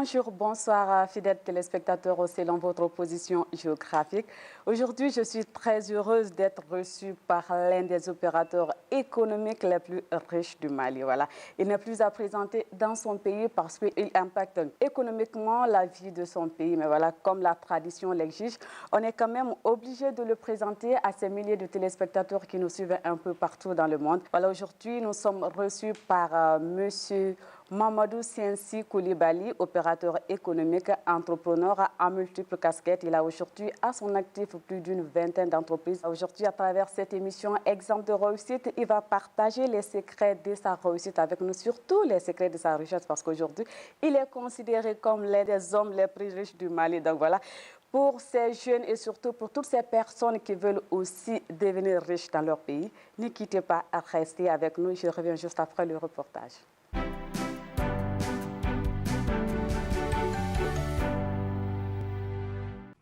Bonjour, bonsoir fidèles téléspectateurs selon votre position géographique. Aujourd'hui, je suis très heureuse d'être reçue par l'un des opérateurs économiques les plus riches du Mali. Voilà. Il n'est plus à présenter dans son pays parce qu'il impacte économiquement la vie de son pays. Mais voilà, comme la tradition l'exige, on est quand même obligé de le présenter à ces milliers de téléspectateurs qui nous suivent un peu partout dans le monde. Voilà, aujourd'hui, nous sommes reçus par Monsieur Mamadou Siensi Koulibaly, opérateur économique, entrepreneur à multiples casquettes. Il a aujourd'hui à son actif plus d'une vingtaine d'entreprises. Aujourd'hui, à travers cette émission Exemple de réussite, il va partager les secrets de sa réussite avec nous, surtout les secrets de sa richesse, parce qu'aujourd'hui, il est considéré comme l'un des hommes les plus riches du Mali. Donc voilà, pour ces jeunes et surtout pour toutes ces personnes qui veulent aussi devenir riches dans leur pays, ne quittez pas à rester avec nous. Je reviens juste après le reportage.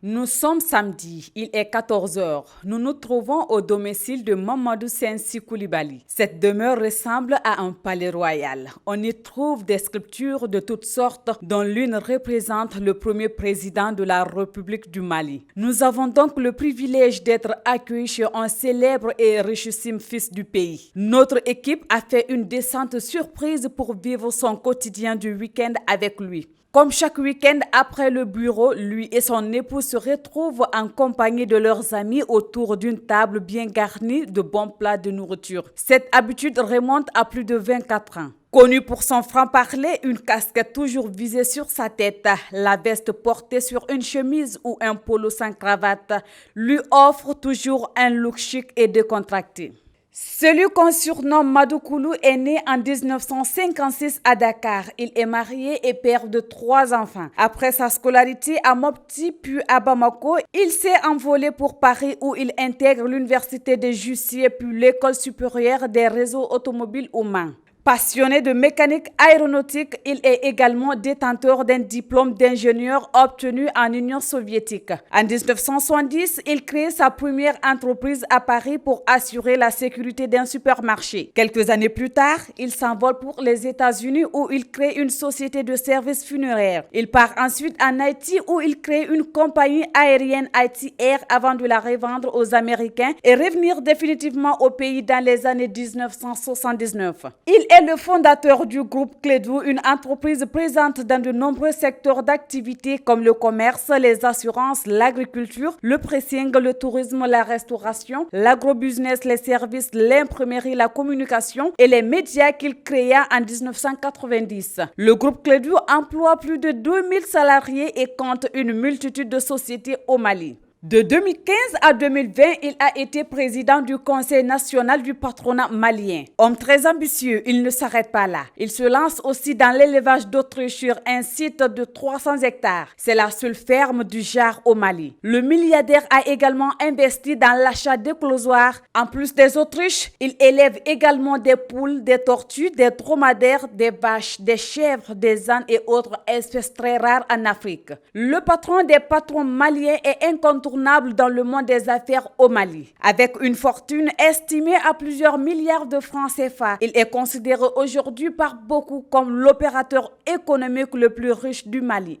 Nous sommes samedi, il est 14 h. Nous nous trouvons au domicile de Mamadou Siensi Koulibaly. Cette demeure ressemble à un palais royal. On y trouve des sculptures de toutes sortes, dont l'une représente le premier président de la République du Mali. Nous avons donc le privilège d'être accueillis chez un célèbre et richissime fils du pays. Notre équipe a fait une descente surprise pour vivre son quotidien du week-end avec lui. Comme chaque week-end après le bureau, lui et son épouse se retrouvent en compagnie de leurs amis autour d'une table bien garnie de bons plats de nourriture. Cette habitude remonte à plus de 24 ans. Connu pour son franc-parler, une casquette toujours visée sur sa tête, la veste portée sur une chemise ou un polo sans cravate lui offre toujours un look chic et décontracté. Celui qu'on surnomme Madoukoulou est né en 1956 à Dakar. Il est marié et père de 3 enfants. Après sa scolarité à Mopti puis à Bamako, il s'est envolé pour Paris où il intègre l'université de Jussier puis l'école supérieure des réseaux automobiles au Mans. Passionné de mécanique aéronautique, il est également détenteur d'un diplôme d'ingénieur obtenu en Union soviétique. En 1970, il crée sa première entreprise à Paris pour assurer la sécurité d'un supermarché. Quelques années plus tard, il s'envole pour les États-Unis où il crée une société de services funéraires. Il part ensuite en Haïti où il crée une compagnie aérienne Haïti Air avant de la revendre aux Américains et revenir définitivement au pays dans les années 1979. Il est le fondateur du groupe Clédou, une entreprise présente dans de nombreux secteurs d'activité comme le commerce, les assurances, l'agriculture, le pressing, le tourisme, la restauration, l'agrobusiness, les services, l'imprimerie, la communication et les médias qu'il créa en 1990. Le groupe Clédou emploie plus de 2000 salariés et compte une multitude de sociétés au Mali. De 2015 à 2020, il a été président du Conseil national du patronat malien. Homme très ambitieux, il ne s'arrête pas là. Il se lance aussi dans l'élevage d'autruches sur un site de 300 hectares. C'est la seule ferme du genre au Mali. Le milliardaire a également investi dans l'achat d'éclosoirs. En plus des autruches, il élève également des poules, des tortues, des dromadaires, des vaches, des chèvres, des ânes et autres espèces très rares en Afrique. Le patron des patrons maliens est incontournable dans le monde des affaires au Mali. Avec une fortune estimée à plusieurs milliards de francs CFA, il est considéré aujourd'hui par beaucoup comme l'opérateur économique le plus riche du Mali.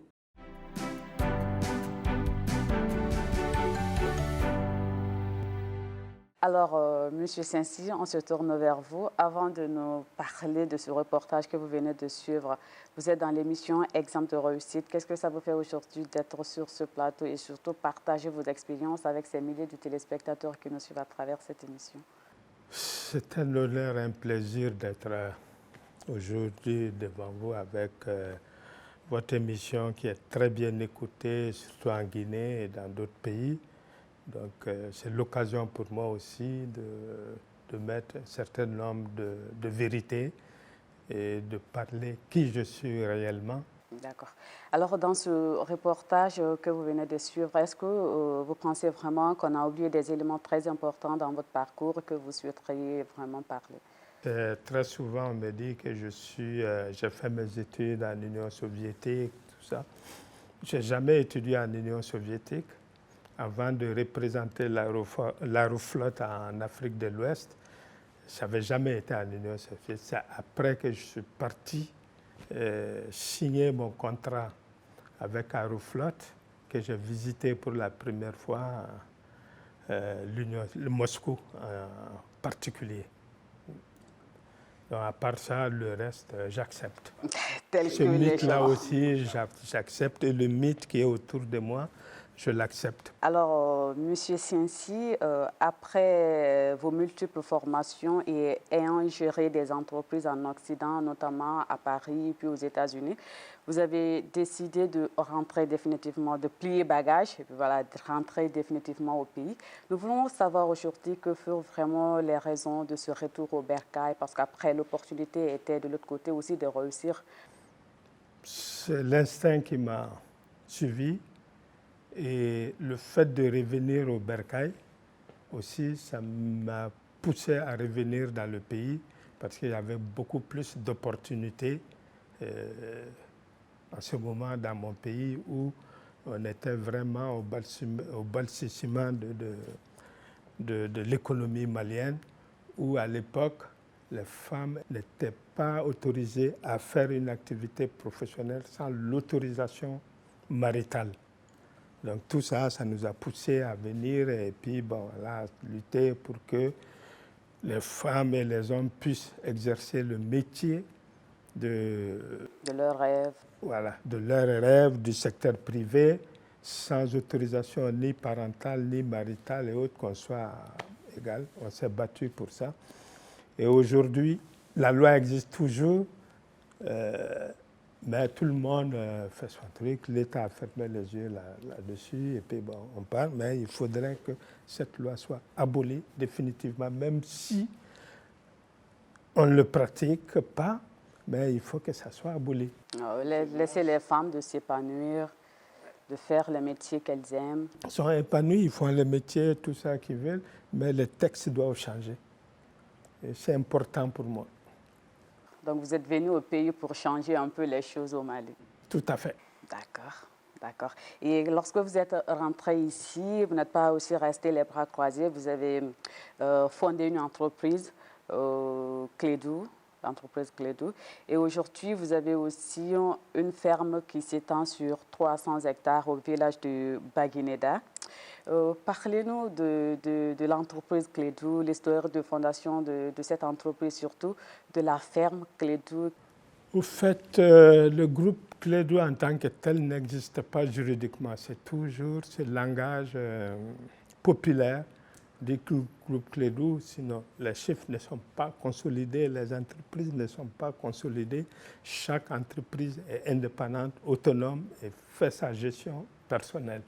Alors, Monsieur Siensi, on se tourne vers vous. Avant de nous parler de ce reportage que vous venez de suivre, vous êtes dans l'émission Exemple de réussite. Qu'est-ce que ça vous fait aujourd'hui d'être sur ce plateau et surtout partager vos expériences avec ces milliers de téléspectateurs qui nous suivent à travers cette émission? C'est un honneur, un plaisir d'être aujourd'hui devant vous avec votre émission qui est très bien écoutée, surtout en Guinée et dans d'autres pays. Donc c'est l'occasion pour moi aussi de mettre un certain nombre de vérités et de parler qui je suis réellement. D'accord. Alors dans ce reportage que vous venez de suivre, est-ce que vous pensez vraiment qu'on a oublié des éléments très importants dans votre parcours que vous souhaiteriez vraiment parler? Très souvent on me dit que j'ai fait mes études en Union soviétique, tout ça. Je n'ai jamais étudié en Union soviétique. Avant de représenter l'Aeroflot en Afrique de l'Ouest, je n'avais jamais été en Union soviétique. C'est après que je suis parti signer mon contrat avec Aeroflot, que j'ai visité pour la première fois le Moscou en particulier. Donc à part ça, le reste, j'accepte. Ce mythe-là aussi, j'accepte. Et le mythe qui est autour de moi, je l'accepte. Alors, Monsieur Siensi, après vos multiples formations et ayant géré des entreprises en Occident, notamment à Paris puis aux États-Unis, vous avez décidé de rentrer définitivement, de plier bagages, et puis voilà, de rentrer définitivement au pays. Nous voulons savoir aujourd'hui que furent vraiment les raisons de ce retour au bercail, parce qu'après, l'opportunité était de l'autre côté aussi de réussir. C'est l'instinct qui m'a suivi. Et le fait de revenir au bercail aussi, ça m'a poussé à revenir dans le pays parce qu'il y avait beaucoup plus d'opportunités en ce moment dans mon pays où on était vraiment au balbutiement de l'économie malienne, où à l'époque, les femmes n'étaient pas autorisées à faire une activité professionnelle sans l'autorisation maritale. Donc tout ça, ça nous a poussé à venir et puis bon, là, lutter pour que les femmes et les hommes puissent exercer le métier de leur rêve. Voilà, de leur rêve du secteur privé, sans autorisation ni parentale, ni maritale et autres, qu'on soit égal. On s'est battu pour ça. Et aujourd'hui, la loi existe toujours. Mais tout le monde fait son truc, l'État a fermé les yeux là-dessus, et puis bon, on parle, mais il faudrait que cette loi soit abolie définitivement, même si on ne le pratique pas, mais il faut que ça soit aboli. Laisser les femmes de s'épanouir, de faire le métier qu'elles aiment. Elles sont épanouies, ils font le métier, tout ça qu'ils veulent, mais les textes doivent changer. Et c'est important pour moi. Donc vous êtes venu au pays pour changer un peu les choses au Mali. Tout à fait. D'accord, d'accord. Et lorsque vous êtes rentré ici, vous n'êtes pas aussi resté les bras croisés, vous avez fondé une entreprise, Clédou, l'entreprise Clédou. Et aujourd'hui, vous avez aussi une ferme qui s'étend sur 300 hectares au village de Baguineda. Parlez-nous de l'entreprise Clédou, l'histoire de fondation de cette entreprise, surtout de la ferme Clédou. Au fait, le groupe Clédou en tant que tel n'existe pas juridiquement. C'est toujours ce langage populaire du groupe Clédou. Sinon, les chiffres ne sont pas consolidés, les entreprises ne sont pas consolidées. Chaque entreprise est indépendante, autonome et fait sa gestion personnelle.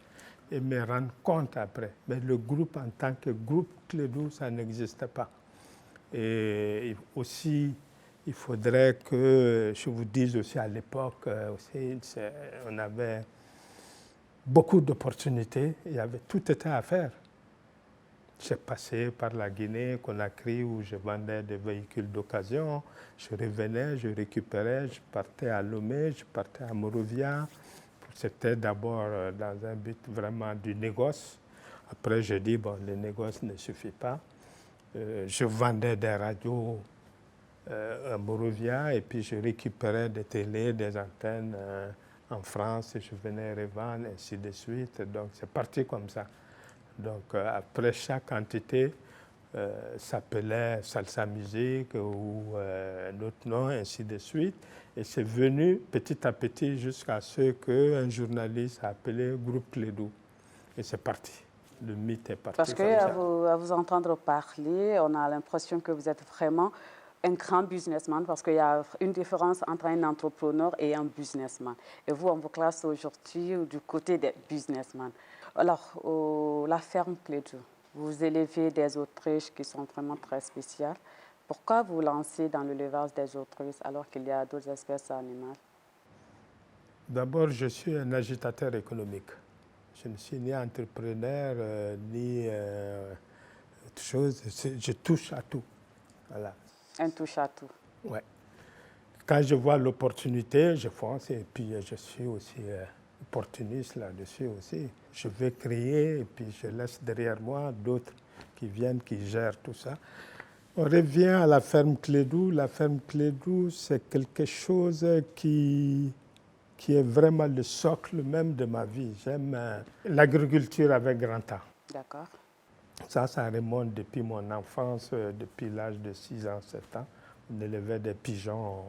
Et me rendre compte après. Mais le groupe en tant que groupe Clédou, ça n'existe pas. Et aussi, il faudrait que je vous dise aussi à l'époque, on avait beaucoup d'opportunités, tout était à faire. J'ai passé par la Guinée, Conakry, où je vendais des véhicules d'occasion. Je revenais, je récupérais, je partais à Lomé, je partais à Monrovia. C'était d'abord dans un but vraiment du négoce. Après, je dis, bon, le négoce ne suffit pas. Je vendais des radios à Monrovia et puis je récupérais des télés, des antennes en France et je venais revendre, ainsi de suite. Donc, c'est parti comme ça. Donc, après, chaque entité s'appelait Salsa Musique ou d'autres noms, ainsi de suite. Et c'est venu petit à petit jusqu'à ce qu'un journaliste a appelé Groupe Clédou. Et c'est parti. Le mythe est parti. Parce qu'à vous entendre parler, on a l'impression que vous êtes vraiment un grand businessman, parce qu'il y a une différence entre un entrepreneur et un businessman. Et vous, on vous classe aujourd'hui du côté des businessmen. Alors, la ferme Clédou, vous élevez des autruches qui sont vraiment très spéciales. Pourquoi vous lancez dans l'élevage des autruches alors qu'il y a d'autres espèces animales? D'abord, je suis un agitateur économique. Je ne suis ni entrepreneur, ni autre chose. Je touche à tout. Voilà. Un touche à tout. Ouais. Quand je vois l'opportunité, je fonce et puis je suis aussi opportuniste là-dessus aussi. Je vais créer et puis je laisse derrière moi d'autres qui viennent, qui gèrent tout ça. On revient à la ferme Clédou. La ferme Clédou, c'est quelque chose qui qui est vraiment le socle même de ma vie. J'aime l'agriculture avec grand A. D'accord. Ça remonte depuis mon enfance, depuis l'âge de 6 ans, 7 ans. On élevait des pigeons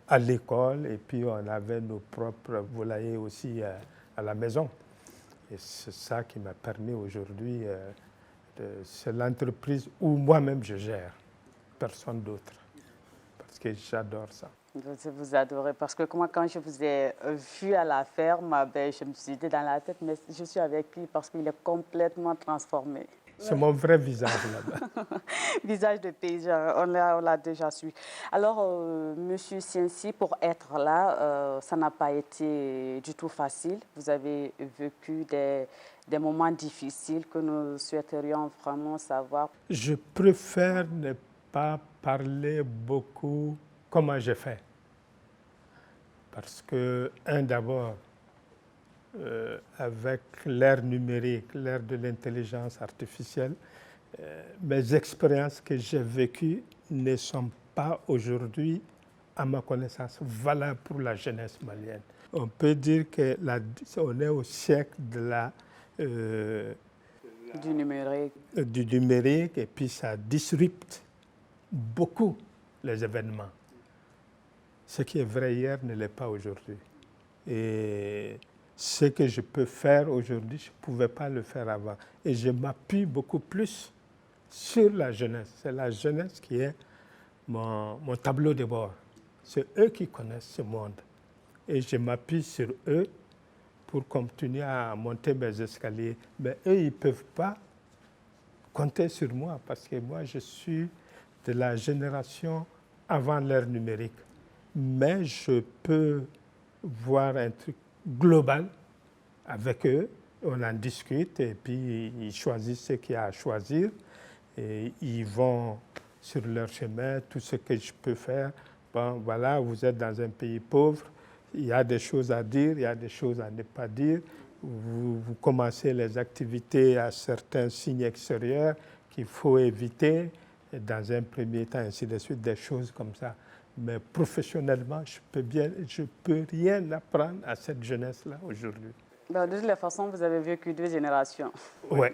à l'école et puis on avait nos propres volaillers aussi à la maison. Et c'est ça qui m'a permis aujourd'hui, c'est l'entreprise où moi-même je gère, personne d'autre, parce que j'adore ça. Vous adorez, parce que moi, quand je vous ai vu à la ferme, je me suis dit dans la tête, mais je suis avec lui parce qu'il est complètement transformé. C'est mon vrai visage là-bas. Visage de paysan, on l'a déjà su. Alors, Monsieur Siensi, pour être là, ça n'a pas été du tout facile. Vous avez vécu des moments difficiles que nous souhaiterions vraiment savoir. Je préfère ne pas parler beaucoup comment j'ai fait. Parce que, d'abord, avec l'ère numérique, l'ère de l'intelligence artificielle, mes expériences que j'ai vécues ne sont pas aujourd'hui, à ma connaissance, valables pour la jeunesse malienne. On peut dire qu'on est au siècle de du numérique et puis ça disrupte beaucoup les événements. Ce qui est vrai hier ne l'est pas aujourd'hui. Et ce que je peux faire aujourd'hui, je ne pouvais pas le faire avant. Et je m'appuie beaucoup plus sur la jeunesse. C'est la jeunesse qui est mon tableau de bord. C'est eux qui connaissent ce monde. Et je m'appuie sur eux pour continuer à monter mes escaliers. Mais eux, ils ne peuvent pas compter sur moi parce que moi, je suis de la génération avant l'ère numérique. Mais je peux voir un truc global avec eux, on en discute et puis ils choisissent ce qu'il y a à choisir et ils vont sur leur chemin, tout ce que je peux faire. Bon, voilà, vous êtes dans un pays pauvre, il y a des choses à dire, il y a des choses à ne pas dire. Vous commencez les activités à certains signes extérieurs qu'il faut éviter dans un premier temps, ainsi de suite, des choses comme ça. Mais professionnellement, je peux rien apprendre à cette jeunesse-là aujourd'hui. De toute façon, vous avez vécu 2 générations. Oui.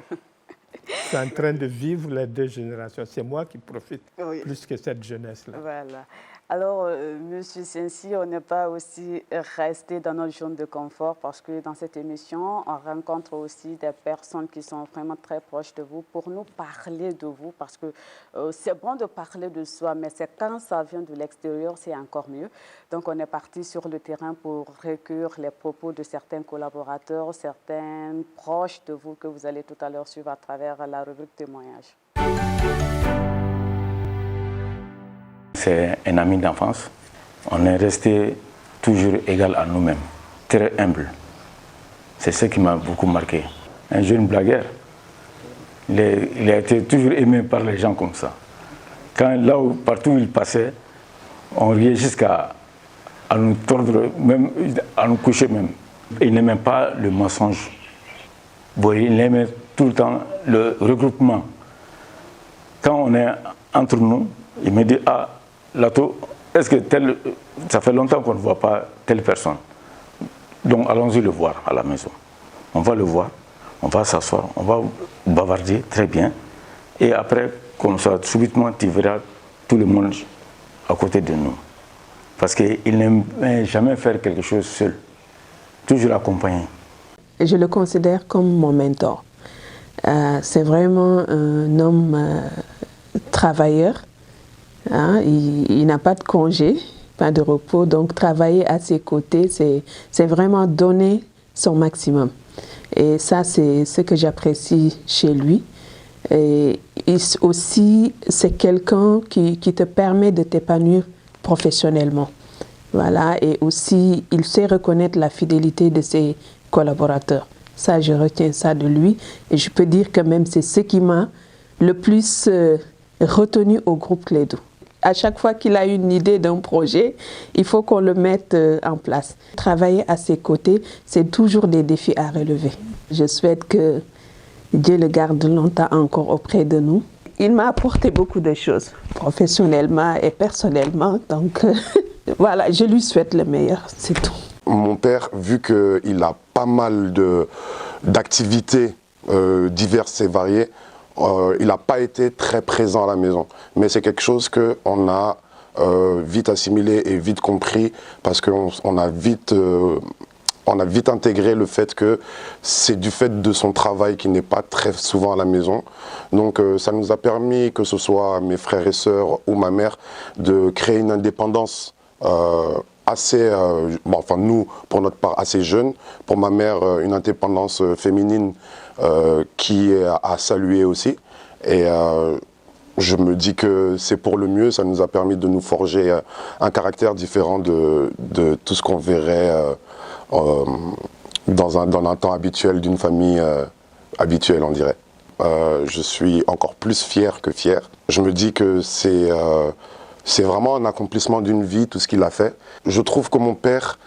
Je suis en train de vivre les 2 générations. C'est moi qui profite plus que cette jeunesse-là. Voilà. Alors, Monsieur Siensi, on n'est pas aussi resté dans notre zone de confort parce que dans cette émission, on rencontre aussi des personnes qui sont vraiment très proches de vous pour nous parler de vous parce que c'est bon de parler de soi, mais c'est quand ça vient de l'extérieur, c'est encore mieux. Donc, on est parti sur le terrain pour recueillir les propos de certains collaborateurs, certains proches de vous que vous allez tout à l'heure suivre à travers la rubrique témoignage. C'est un ami d'enfance. On est resté toujours égal à nous-mêmes, très humble. C'est ce qui m'a beaucoup marqué. Un jeune blagueur. Il a été toujours aimé par les gens comme ça. Partout où il passait, on riait jusqu'à nous tordre, même, à nous coucher même. Il n'aimait pas le mensonge. Bon, il aimait tout le temps le regroupement. Quand on est entre nous, il me dit « Ah, Lato, est-ce que ça fait longtemps qu'on ne voit pas telle personne. Donc allons-y le voir à la maison. On va le voir, on va s'asseoir, on va bavarder très bien. Et après, comme ça, subitement, tu verras tout le monde à côté de nous. Parce qu'il n'aime jamais faire quelque chose seul, toujours accompagné. Je le considère comme mon mentor. C'est vraiment un homme travailleur. Hein, il n'a pas de congé, pas de repos, donc travailler à ses côtés, c'est vraiment donner son maximum. Et ça, c'est ce que j'apprécie chez lui. Et aussi, c'est quelqu'un qui te permet de t'épanouir professionnellement. Voilà, et aussi, il sait reconnaître la fidélité de ses collaborateurs. Ça, je retiens ça de lui. Et je peux dire que même c'est ce qui m'a le plus retenu au groupe Clédou. À chaque fois qu'il a une idée d'un projet, il faut qu'on le mette en place. Travailler à ses côtés, c'est toujours des défis à relever. Je souhaite que Dieu le garde longtemps encore auprès de nous. Il m'a apporté beaucoup de choses, professionnellement et personnellement. Donc, voilà, je lui souhaite le meilleur, c'est tout. Mon père, vu qu'il a pas mal d'activités diverses et variées, il n'a pas été très présent à la maison. Mais c'est quelque chose qu'on a vite assimilé et vite compris parce qu'on a vite intégré le fait que c'est du fait de son travail qu'il n'est pas très souvent à la maison. Donc ça nous a permis, que ce soit mes frères et sœurs ou ma mère, de créer une indépendance assez, enfin nous, pour notre part, assez jeune. Pour ma mère, une indépendance féminine qui est à saluer aussi. Et je me dis que c'est pour le mieux, ça nous a permis de nous forger un caractère différent de tout ce qu'on verrait dans un temps habituel d'une famille habituelle, on dirait. Je suis encore plus fier que fier. Je me dis que c'est vraiment un accomplissement d'une vie, tout ce qu'il a fait. Je trouve que mon père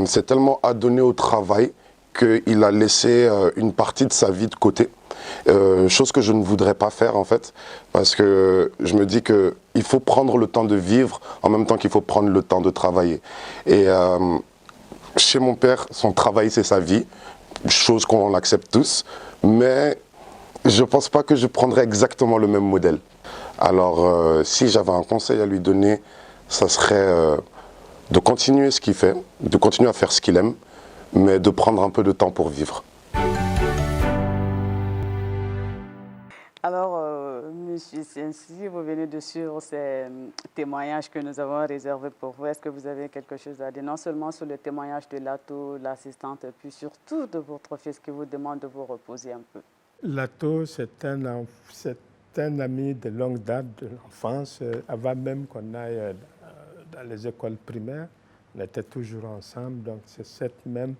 s'est tellement adonné au travail qu'il a laissé une partie de sa vie de côté. Chose que je ne voudrais pas faire en fait, parce que je me dis qu'il faut prendre le temps de vivre en même temps qu'il faut prendre le temps de travailler. Et chez mon père, son travail c'est sa vie, chose qu'on accepte tous, mais je ne pense pas que je prendrais exactement le même modèle. Alors si j'avais un conseil à lui donner, ça serait de continuer ce qu'il fait, de continuer à faire ce qu'il aime, mais de prendre un peu de temps pour vivre. Alors, Monsieur Sensi, vous venez de suivre ces témoignages que nous avons réservés pour vous. Est-ce que vous avez quelque chose à dire, non seulement sur le témoignage de Lato, l'assistante, puis surtout de votre fils qui vous demande de vous reposer un peu? Lato, c'est un ami de longue date de l'enfance. Avant même qu'on aille dans les écoles primaires, on était toujours ensemble. Donc, c'est cette même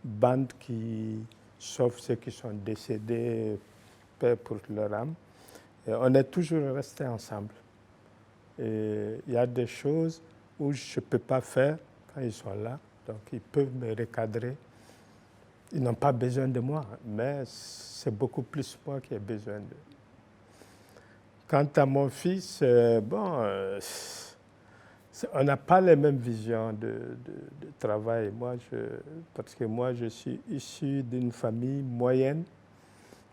bande qui, sauf ceux qui sont décédés, paix pour leur âme. Et on est toujours restés ensemble. Et il y a des choses où je ne peux pas faire quand ils sont là. Donc, ils peuvent me recadrer. Ils n'ont pas besoin de moi, mais c'est beaucoup plus moi qui ai besoin d'eux. Quant à mon fils, on n'a pas les mêmes visions de travail. Parce que moi, je suis issu d'une famille moyenne.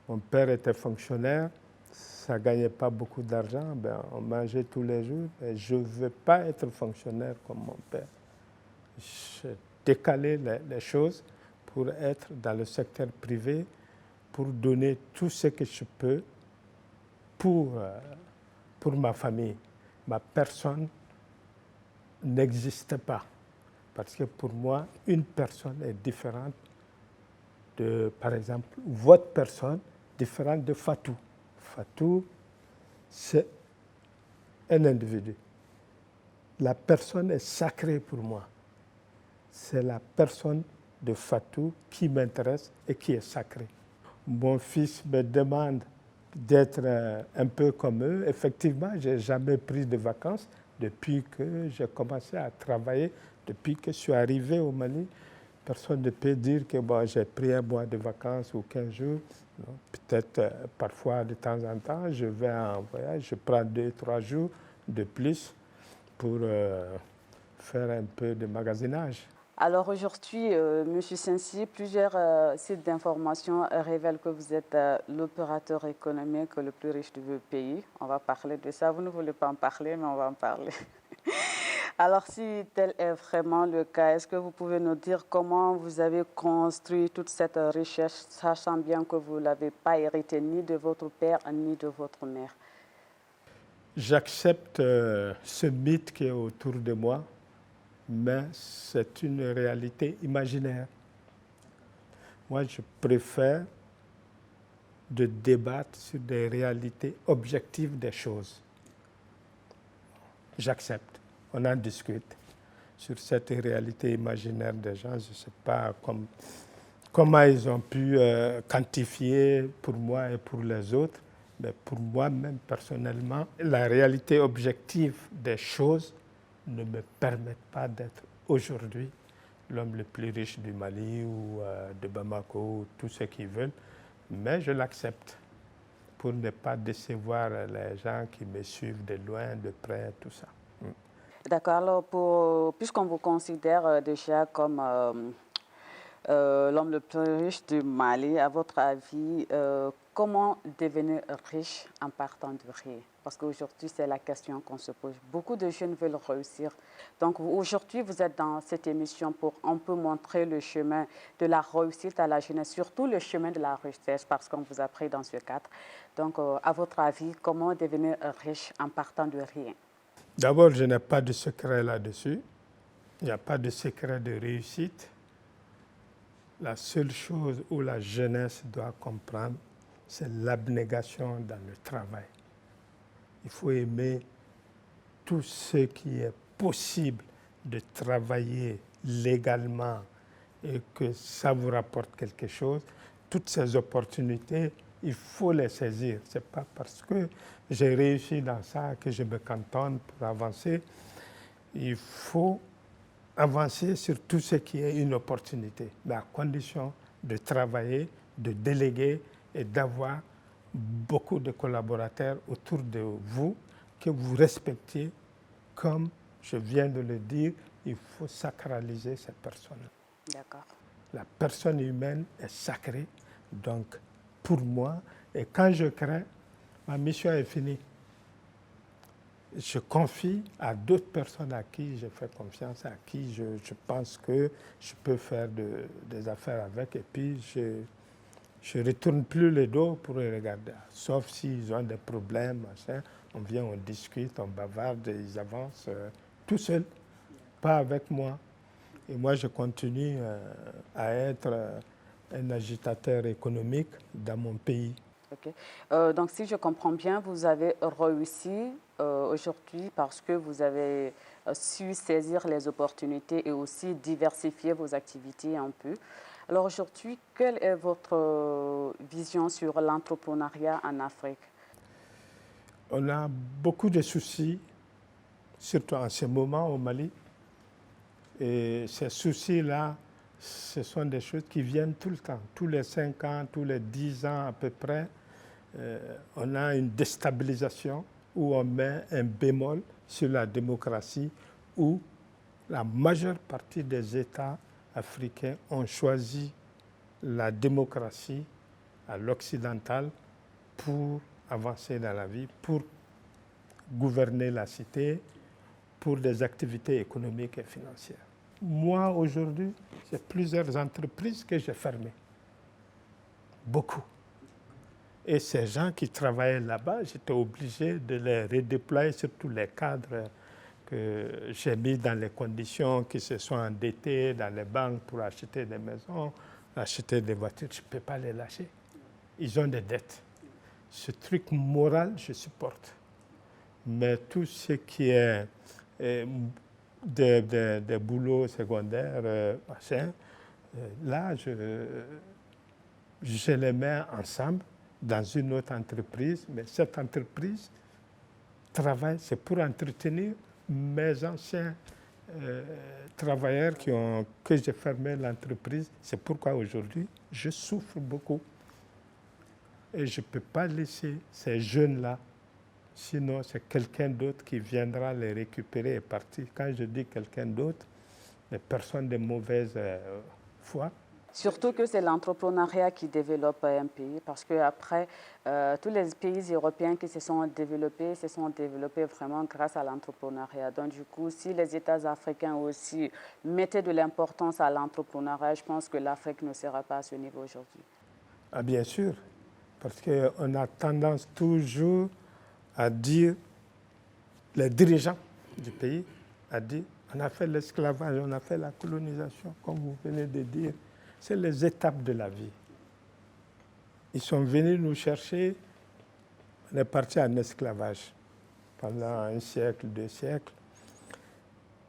Mon père était fonctionnaire, ça ne gagnait pas beaucoup d'argent, on mangeait tous les jours. Mais je ne veux pas être fonctionnaire comme mon père. J'ai décalé les choses pour être dans le secteur privé, pour donner tout ce que je peux pour ma famille. Ma personne n'existe pas. Parce que pour moi, une personne est différente de, par exemple, votre personne différente de Fatou. Fatou, c'est un individu. La personne est sacrée pour moi. C'est la personne de Fatou qui m'intéresse et qui est sacrée. Mon fils me demande d'être un peu comme eux. Effectivement, je n'ai jamais pris de vacances depuis que j'ai commencé à travailler, depuis que je suis arrivé au Mali. Personne ne peut dire que j'ai pris un mois de vacances ou 15 jours. Peut-être parfois, de temps en temps, je vais en voyage, je prends 2-3 jours de plus pour faire un peu de magasinage. Alors aujourd'hui, M. Sensi, plusieurs sites d'information révèlent que vous êtes l'opérateur économique le plus riche du pays. On va parler de ça. Vous ne voulez pas en parler, mais on va en parler. Alors si tel est vraiment le cas, est-ce que vous pouvez nous dire comment vous avez construit toute cette richesse, sachant bien que vous ne l'avez pas hérité ni de votre père ni de votre mère? J'accepte ce mythe qui est autour de moi, mais c'est une réalité imaginaire. Moi, je préfère de débattre sur des réalités objectives des choses. J'accepte. On en discute sur cette réalité imaginaire des gens. Je ne sais pas comment ils ont pu quantifier pour moi et pour les autres, mais pour moi-même personnellement, la réalité objective des choses ne me permet pas d'être aujourd'hui l'homme le plus riche du Mali ou de Bamako, ou tout ce qu'ils veulent, mais je l'accepte pour ne pas décevoir les gens qui me suivent de loin, de près, tout ça. D'accord, alors puisqu'on vous considère déjà comme l'homme le plus riche du Mali, à votre avis, comment devenir riche en partant de rien? Parce qu'aujourd'hui, c'est la question qu'on se pose. Beaucoup de jeunes veulent réussir. Donc aujourd'hui, vous êtes dans cette émission pour un peu montrer le chemin de la réussite à la jeunesse, surtout le chemin de la richesse, parce qu'on vous a pris dans ce cadre. Donc, à votre avis, comment devenir riche en partant de rien? D'abord, je n'ai pas de secret là-dessus. Il n'y a pas de secret de réussite. La seule chose où la jeunesse doit comprendre, c'est l'abnégation dans le travail. Il faut aimer tout ce qui est possible de travailler légalement et que ça vous rapporte quelque chose. Toutes ces opportunités, il faut les saisir. Ce n'est pas parce que j'ai réussi dans ça que je me cantonne pour avancer. Il faut avancer sur tout ce qui est une opportunité, mais à condition de travailler, de déléguer et d'avoir beaucoup de collaborateurs autour de vous que vous respectiez. Comme je viens de le dire, il faut sacraliser ces personnes. D'accord. La personne humaine est sacrée, donc pour moi, et quand je crée, ma mission est finie. Je confie à d'autres personnes à qui je fais confiance, à qui je pense que je peux faire des affaires avec, et puis je ne retourne plus le dos pour les regarder. Sauf s'ils ont des problèmes, machin, on vient, on discute, on bavarde, ils avancent tout seuls, pas avec moi. Et moi, je continue à être un agitateur économique dans mon pays. Okay. Donc, si je comprends bien, vous avez réussi aujourd'hui parce que vous avez su saisir les opportunités et aussi diversifier vos activités un peu. Alors aujourd'hui, quelle est votre vision sur l'entrepreneuriat en Afrique? On a beaucoup de soucis, surtout en ce moment au Mali. Et ces soucis-là, ce sont des choses qui viennent tout le temps. Tous les 5 ans, tous les 10 ans à peu près, on a une déstabilisation où on met un bémol sur la démocratie, où la majeure partie des États africains ont choisi la démocratie à l'occidental pour avancer dans la vie, pour gouverner la cité, pour des activités économiques et financières. Moi, aujourd'hui, j'ai plusieurs entreprises que j'ai fermées. Beaucoup. Et ces gens qui travaillaient là-bas, j'étais obligé de les redéployer sur tous les cadres que j'ai mis dans les conditions, qui se sont endettés dans les banques pour acheter des maisons, acheter des voitures. Je ne peux pas les lâcher. Ils ont des dettes. Ce truc moral, je supporte. Mais tout ce qui est des boulots secondaires, machin, là, je les mets ensemble dans une autre entreprise, mais cette entreprise travaille, c'est pour entretenir mes anciens travailleurs que j'ai fermé l'entreprise. C'est pourquoi aujourd'hui, je souffre beaucoup. Et je ne peux pas laisser ces jeunes-là, sinon c'est quelqu'un d'autre qui viendra les récupérer et partir. Quand je dis quelqu'un d'autre, les personnes de mauvaise foi. Surtout que c'est l'entrepreneuriat qui développe un pays, parce qu'après, tous les pays européens qui se sont développés vraiment grâce à l'entrepreneuriat. Donc du coup, si les États africains aussi mettaient de l'importance à l'entrepreneuriat, je pense que l'Afrique ne sera pas à ce niveau aujourd'hui. Ah, bien sûr, parce qu'on a tendance toujours à dire, les dirigeants du pays, à dire, on a fait l'esclavage, on a fait la colonisation, comme vous venez de dire. C'est les étapes de la vie. Ils sont venus nous chercher, on est parti en esclavage pendant 1 siècle, 2 siècles.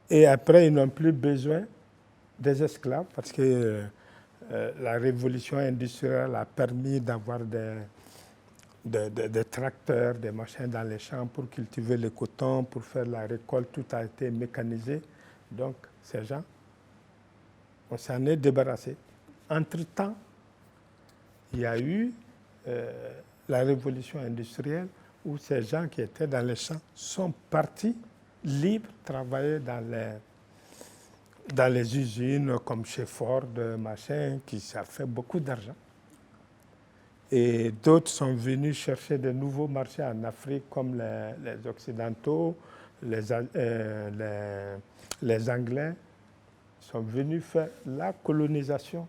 Et après, ils n'ont plus besoin des esclaves parce que la révolution industrielle a permis d'avoir des tracteurs, des machins dans les champs pour cultiver le coton, pour faire la récolte, tout a été mécanisé. Donc, ces gens, on s'en est débarrassé. Entre-temps, il y a eu la révolution industrielle où ces gens qui étaient dans les champs sont partis libres travailler dans les usines comme chez Ford, machin, ça fait beaucoup d'argent. Et d'autres sont venus chercher de nouveaux marchés en Afrique comme les Occidentaux, les Anglais sont venus faire la colonisation.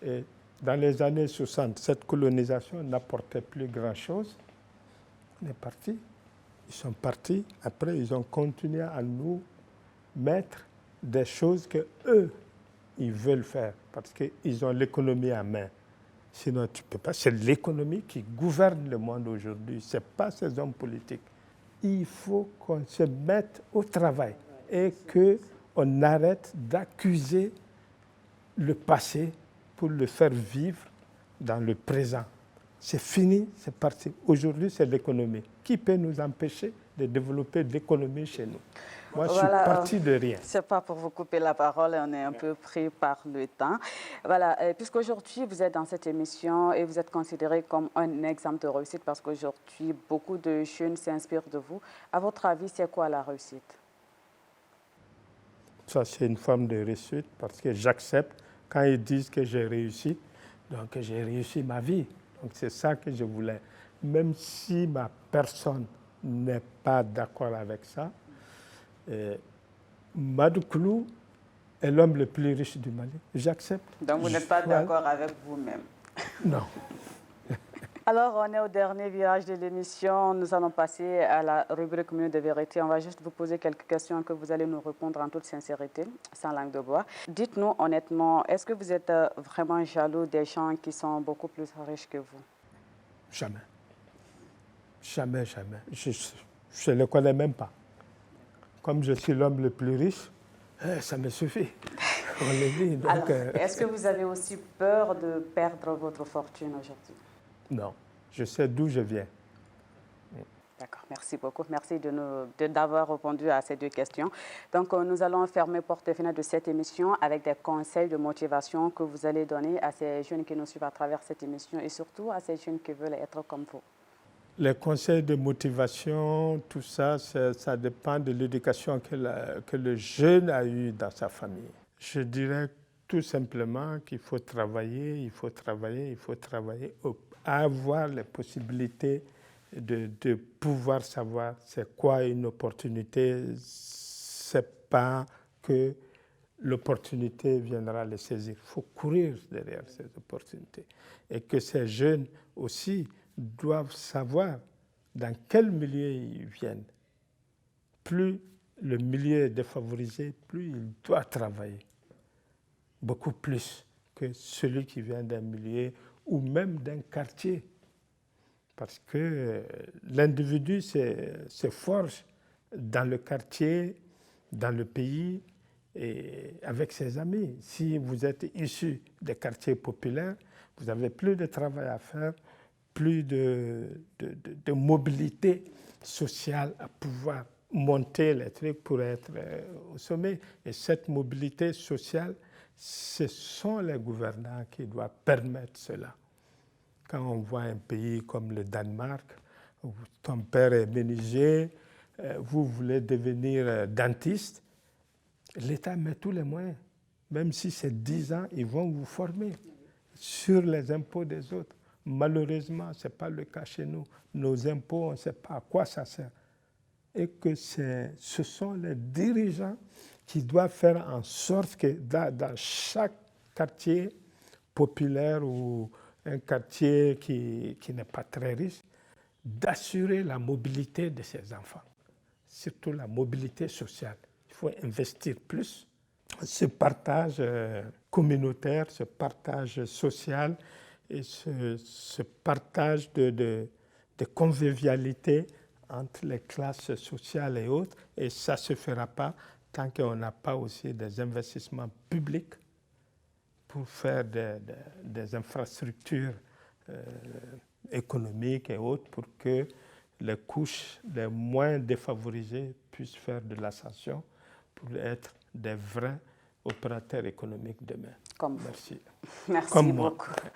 Et dans les années 60, cette colonisation n'apportait plus grand-chose. On est parti. Ils sont partis. Après, ils ont continué à nous mettre des choses que eux, ils veulent faire parce qu'ils ont l'économie en main. Sinon, tu ne peux pas. C'est l'économie qui gouverne le monde aujourd'hui. Ce n'est pas ces hommes politiques. Il faut qu'on se mette au travail et qu'on arrête d'accuser le passé pour le faire vivre dans le présent. C'est fini, c'est parti. Aujourd'hui, c'est l'économie. Qui peut nous empêcher de développer l'économie chez nous? Moi, je suis parti de rien. Ce n'est pas pour vous couper la parole, on est un peu pris par le temps. Voilà, puisqu'aujourd'hui, vous êtes dans cette émission et vous êtes considéré comme un exemple de réussite parce qu'aujourd'hui, beaucoup de jeunes s'inspirent de vous. À votre avis, c'est quoi la réussite? Ça, c'est une forme de réussite parce que j'accepte quand ils disent que j'ai réussi, donc j'ai réussi ma vie. Donc c'est ça que je voulais. Même si ma personne n'est pas d'accord avec ça, Madou Koulou est l'homme le plus riche du Mali. J'accepte. Donc vous n'êtes pas d'accord avec vous-même? Non. Alors, on est au dernier virage de l'émission. Nous allons passer à la rubrique Minute de vérité. On va juste vous poser quelques questions que vous allez nous répondre en toute sincérité, sans langue de bois. Dites-nous honnêtement, est-ce que vous êtes vraiment jaloux des gens qui sont beaucoup plus riches que vous? Jamais. Jamais, jamais. Je ne le connais même pas. Comme je suis l'homme le plus riche, ça me suffit. On le dit. Donc, alors, est-ce que vous avez aussi peur de perdre votre fortune aujourd'hui? Non, je sais d'où je viens. D'accord, merci beaucoup. Merci d'avoir répondu à ces deux questions. Donc, nous allons fermer porte et fenêtre de cette émission avec des conseils de motivation que vous allez donner à ces jeunes qui nous suivent à travers cette émission et surtout à ces jeunes qui veulent être comme vous. Les conseils de motivation, tout ça, ça dépend de l'éducation que le jeune a eue dans sa famille. Je dirais tout simplement qu'il faut travailler, il faut travailler avoir les possibilités de pouvoir savoir c'est quoi une opportunité. C'est pas que l'opportunité viendra les saisir. Il faut courir derrière ces opportunités. Et que ces jeunes aussi doivent savoir dans quel milieu ils viennent. Plus le milieu est défavorisé, plus il doit travailler. Beaucoup plus que celui qui vient d'un milieu ou même d'un quartier. Parce que l'individu se forge dans le quartier, dans le pays et avec ses amis. Si vous êtes issu des quartiers populaires, vous n'avez plus de travail à faire, plus de mobilité sociale à pouvoir monter les trucs pour être au sommet. Et cette mobilité sociale, ce sont les gouvernants qui doivent permettre cela. Quand on voit un pays comme le Danemark, où ton père est menuisier, vous voulez devenir dentiste, l'État met tous les moyens. Même si c'est 10 ans, ils vont vous former sur les impôts des autres. Malheureusement, ce n'est pas le cas chez nous. Nos impôts, on ne sait pas à quoi ça sert. Et que ce sont les dirigeants qui doivent faire en sorte que dans chaque quartier populaire ou un quartier qui n'est pas très riche, d'assurer la mobilité de ces enfants, surtout la mobilité sociale. Il faut investir plus. Ce partage communautaire, ce partage social et ce partage de convivialité entre les classes sociales et autres, et ça ne se fera pas tant qu'on n'a pas aussi des investissements publics pour faire des infrastructures économiques et autres pour que les couches les moins défavorisées puissent faire de l'ascension pour être des vrais opérateurs économiques demain. Comme merci. Merci Comme beaucoup. Moi.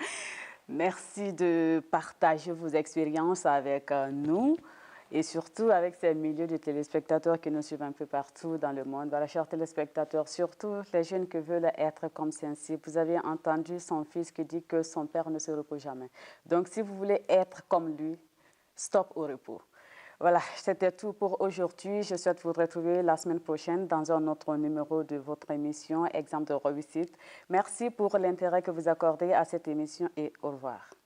Merci de partager vos expériences avec nous. et surtout avec ces milliers de téléspectateurs qui nous suivent un peu partout dans le monde. Voilà, chers téléspectateurs, surtout les jeunes qui veulent être comme Saint-Cyr. Vous avez entendu son fils qui dit que son père ne se repose jamais. Donc, si vous voulez être comme lui, stop au repos. Voilà, c'était tout pour aujourd'hui. Je souhaite vous retrouver la semaine prochaine dans un autre numéro de votre émission Exemple de réussite. Merci pour l'intérêt que vous accordez à cette émission et au revoir.